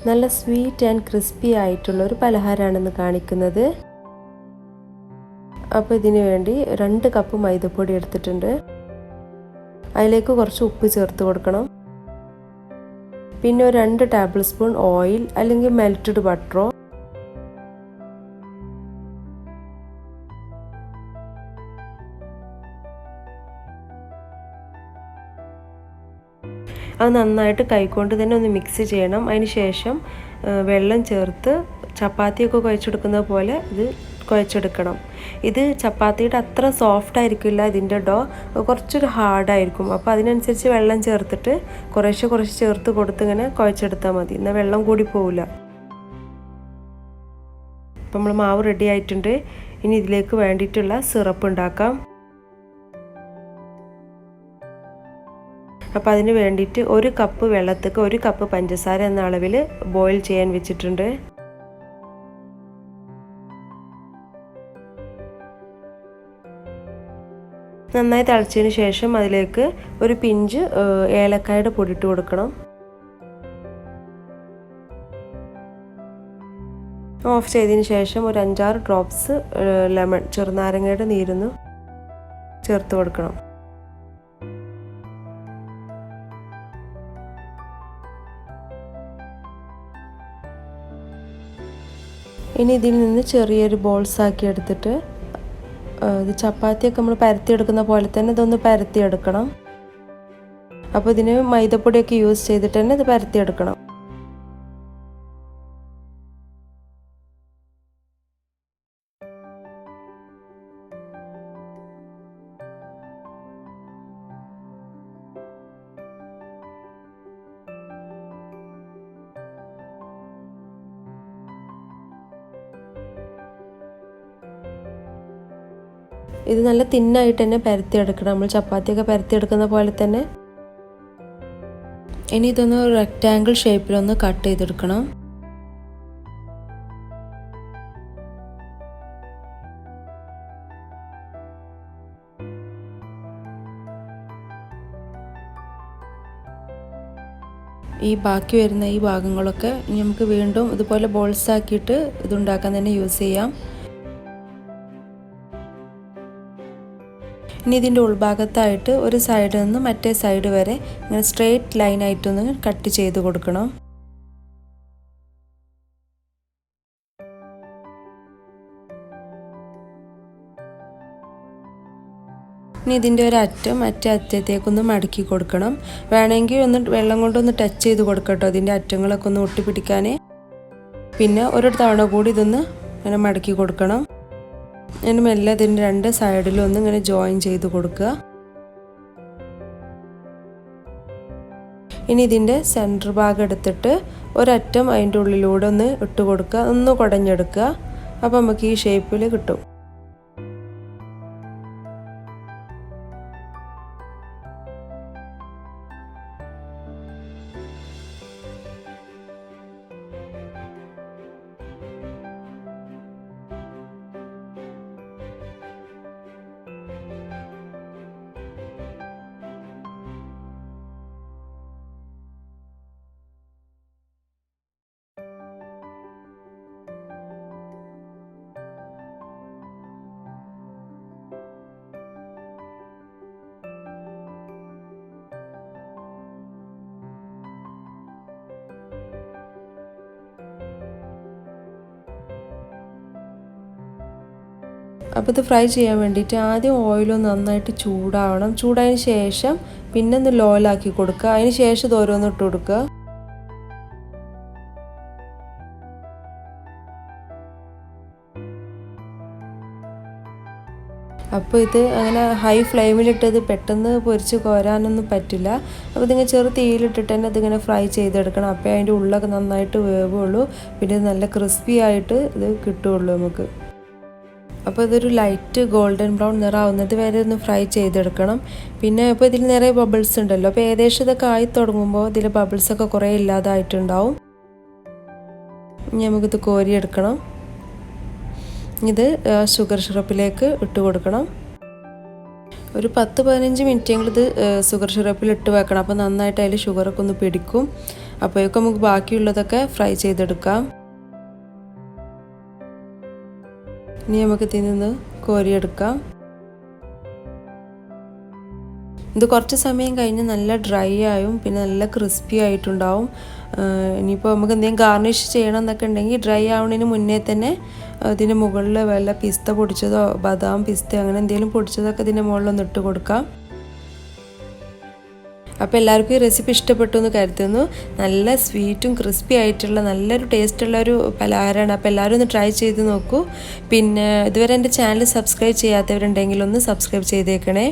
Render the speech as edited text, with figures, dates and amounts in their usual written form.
നല്ല sweet and crispy ആയിട്ടുള്ള ഒരു പലഹാരമാണ് ഇന്ന് കാണിക്കുന്നത്. അപ്പോൾ ഇതിനു വേണ്ടി 2 കപ്പ് മൈദപ്പൊടി എടുത്തിട്ടുണ്ട്. അതിലേക്ക് കുറച്ച് ഉപ്പ് ചേർത്ത് കൊടുക്കണം. പിന്നെ ഒരു 2 ടേബിൾ സ്പൂൺ ഓയിൽ അല്ലെങ്കിൽ മെൽറ്റഡ് ബട്ടറോ, അത് നന്നായിട്ട് കൈകൊണ്ട് തന്നെ ഒന്ന് മിക്സ് ചെയ്യണം. അതിന് ശേഷം വെള്ളം ചേർത്ത് ചപ്പാത്തിയൊക്കെ കുഴച്ചെടുക്കുന്നത് പോലെ ഇത് കുഴച്ചെടുക്കണം. ഇത് ചപ്പാത്തിയുടെ അത്ര സോഫ്റ്റ് ആയിരിക്കില്ല, ഇതിൻ്റെ ഡോ കുറച്ചൊരു ഹാർഡായിരിക്കും. അപ്പോൾ അതിനനുസരിച്ച് വെള്ളം ചേർത്തിട്ട് കുറേശ്ശെ ചേർത്ത് കൊടുത്ത് ഇങ്ങനെ കുഴച്ചെടുത്താൽ മതി. എന്നാൽ വെള്ളം കൂടി പോവില്ല. അപ്പം നമ്മൾ മാവ് റെഡി ആയിട്ടുണ്ട്. ഇനി ഇതിലേക്ക് വേണ്ടിയിട്ടുള്ള സിറപ്പ് ഉണ്ടാക്കാം. അപ്പോൾ അതിന് വേണ്ടിയിട്ട് 1 കപ്പ് വെള്ളത്തേക്ക് 1 കപ്പ് പഞ്ചസാര എന്ന അളവിൽ ബോയിൽ ചെയ്യാൻ വെച്ചിട്ടുണ്ട്. നന്നായി തിളച്ചതിന് ശേഷം അതിലേക്ക് ഒരു പിഞ്ച് ഏലക്കായുടെ പൊടി ഇട്ട് കൊടുക്കണം. ഓഫ് ചെയ്തതിന് ശേഷം ഒരു 5-6 ഡ്രോപ്സ് ലെമൺ ചെറുനാരങ്ങയുടെ നീരൊന്ന് ചേർത്ത് കൊടുക്കണം. ഇനി ഇതിൽ നിന്ന് ചെറിയൊരു ബോൾസ് ആക്കി എടുത്തിട്ട് ഇത് ചപ്പാത്തിയൊക്കെ നമ്മൾ പരത്തിയെടുക്കുന്ന പോലെ തന്നെ ഇതൊന്ന് പരത്തിയെടുക്കണം. അപ്പോൾ ഇതിന് മൈദപ്പൊടിയൊക്കെ യൂസ് ചെയ്തിട്ട് തന്നെ ഇത് പരത്തിയെടുക്കണം. ഇത് നല്ല തിന്നായിട്ട് തന്നെ പരത്തിയെടുക്കണം, നമ്മൾ ചപ്പാത്തിയൊക്കെ പരത്തിയെടുക്കുന്ന പോലെ തന്നെ. ഇനി ഇതൊന്ന് റെക്റ്റാങ്കിൾ ഷേപ്പിലൊന്ന് കട്ട് ചെയ്തെടുക്കണം. ഈ ബാക്കി വരുന്ന ഈ ഭാഗങ്ങളൊക്കെ ഇനി നമുക്ക് വീണ്ടും ഇതുപോലെ ബോൾസ് ആക്കിയിട്ട് ഇതുണ്ടാക്കാൻ തന്നെ യൂസ് ചെയ്യാം. ഇനി ഇതിൻ്റെ ഉൾഭാഗത്തായിട്ട് ഒരു സൈഡിൽ നിന്ന് മറ്റേ സൈഡ് വരെ ഇങ്ങനെ സ്ട്രെയിറ്റ് ലൈനായിട്ടൊന്ന് കട്ട് ചെയ്ത് കൊടുക്കണം. ഇനി ഇതിൻ്റെ ഒരു അറ്റം മറ്റേ അറ്റത്തേക്കൊന്ന് മടക്കി കൊടുക്കണം. വേണമെങ്കിൽ ഒന്ന് വെള്ളം കൊണ്ടൊന്ന് ടച്ച് ചെയ്ത് കൊടുക്കട്ടോ, ഇതിൻ്റെ അറ്റങ്ങളൊക്കെ ഒന്ന് ഒട്ടിപ്പിടിക്കാൻ. പിന്നെ ഒരു തവണ കൂടി ഇതൊന്ന് ഇങ്ങനെ മടക്കി കൊടുക്കണം. ഇനി മെല്ലെ ഇതിൻ്റെ 2 സൈഡിലും ഒന്ന് ഇങ്ങനെ ജോയിൻ ചെയ്ത് കൊടുക്കുക. ഇനി ഇതിൻ്റെ സെൻറ്റർ ഭാഗം എടുത്തിട്ട് ഒരറ്റം അതിൻ്റെ ഉള്ളിലൂടെ ഒന്ന് ഇട്ട് കൊടുക്കുക, ഒന്ന് കുടഞ്ഞെടുക്കുക. അപ്പോൾ നമുക്ക് ഈ ഷേപ്പിൽ കിട്ടും. അപ്പോൾ ഇത് ഫ്രൈ ചെയ്യാൻ വേണ്ടിയിട്ട് ആദ്യം ഓയിലൊന്ന് നന്നായിട്ട് ചൂടാവണം. ചൂടായതിന് ശേഷം പിന്നെ ഒന്ന് ലോയിലാക്കി കൊടുക്കുക. അതിന് ശേഷം ഇത് ഓരോന്ന് ഇട്ട് കൊടുക്കുക. അപ്പോൾ ഇത് അങ്ങനെ ഹൈ ഫ്ലെയിമിലിട്ടത് പെട്ടെന്ന് പൊരിച്ച് കോരാനൊന്നും പറ്റില്ല. അപ്പോൾ ഇതിങ്ങനെ ചെറു തീയിലിട്ടിട്ട് തന്നെ ഇതിങ്ങനെ ഫ്രൈ ചെയ്തെടുക്കണം. അപ്പോൾ അതിൻ്റെ ഉള്ളൊക്കെ നന്നായിട്ട് വേവുള്ളൂ. പിന്നെ നല്ല ക്രിസ്പി ആയിട്ട് ഇത് കിട്ടുകയുള്ളൂ നമുക്ക്. അപ്പോൾ ഇതൊരു ലൈറ്റ് ഗോൾഡൻ ബ്രൗൺ നിറാവുന്നത് വരെ ഒന്ന് ഫ്രൈ ചെയ്തെടുക്കണം. പിന്നെ ഇപ്പോൾ ഇതിൽ നിറയെ ബബിൾസ് ഉണ്ടല്ലോ, അപ്പോൾ ഏകദേശം ഇതൊക്കെ ആയി തുടങ്ങുമ്പോൾ ഇതിൽ ബബിൾസൊക്കെ കുറേ ഇല്ലാതായിട്ടുണ്ടാവും. ഇനി നമുക്കിത് കോരിയെടുക്കണം. ഇത് ഷുഗർ സിറപ്പിലേക്ക് ഇട്ട് കൊടുക്കണം. ഒരു 10-15 മിനിറ്റെങ്കിലും ഇത് ഷുഗർ സിറപ്പിൽ ഇട്ട് വെക്കണം. അപ്പോൾ നന്നായിട്ട് അതിൽ ഷുഗറൊക്കെ ഒന്ന് പിടിക്കും. അപ്പോഴേക്കും നമുക്ക് ബാക്കിയുള്ളതൊക്കെ ഫ്രൈ ചെയ്തെടുക്കാം. ഇനി നമുക്ക് ഇതിൽ നിന്ന് കോരിയെടുക്കാം. ഇത് കുറച്ച് സമയം കഴിഞ്ഞ് നല്ല ഡ്രൈ ആയും പിന്നെ നല്ല ക്രിസ്പി ആയിട്ടുണ്ടാവും. ഇനിയിപ്പോൾ നമുക്ക് എന്തെങ്കിലും ഗാർണിഷ് ചെയ്യണം എന്നൊക്കെ ഉണ്ടെങ്കിൽ ഡ്രൈ ആവുന്നതിന് മുന്നേ തന്നെ ഇതിൻ്റെ മുകളിൽ വല്ല പിസ്ത പൊടിച്ചതോ ബദാം പിസ്ത അങ്ങനെ എന്തെങ്കിലും പൊടിച്ചതൊക്കെ ഇതിൻ്റെ മുകളിലൊന്ന് ഇട്ട് കൊടുക്കാം. അപ്പോൾ എല്ലാവർക്കും ഈ റെസിപ്പി ഇഷ്ടപ്പെട്ടു എന്ന് കരുതുന്നു. നല്ല സ്വീറ്റും ക്രിസ്പി ആയിട്ടുള്ള നല്ലൊരു ടേസ്റ്റുള്ള ഒരു പലഹാരമാണ്. അപ്പോൾ എല്ലാവരും ഒന്ന് ട്രൈ ചെയ്ത് നോക്കൂ. പിന്നെ ഇതുവരെ എൻ്റെ ചാനൽ സബ്സ്ക്രൈബ് ചെയ്യാത്തവരുണ്ടെങ്കിൽ ഒന്ന് സബ്സ്ക്രൈബ് ചെയ്തേക്കണേ.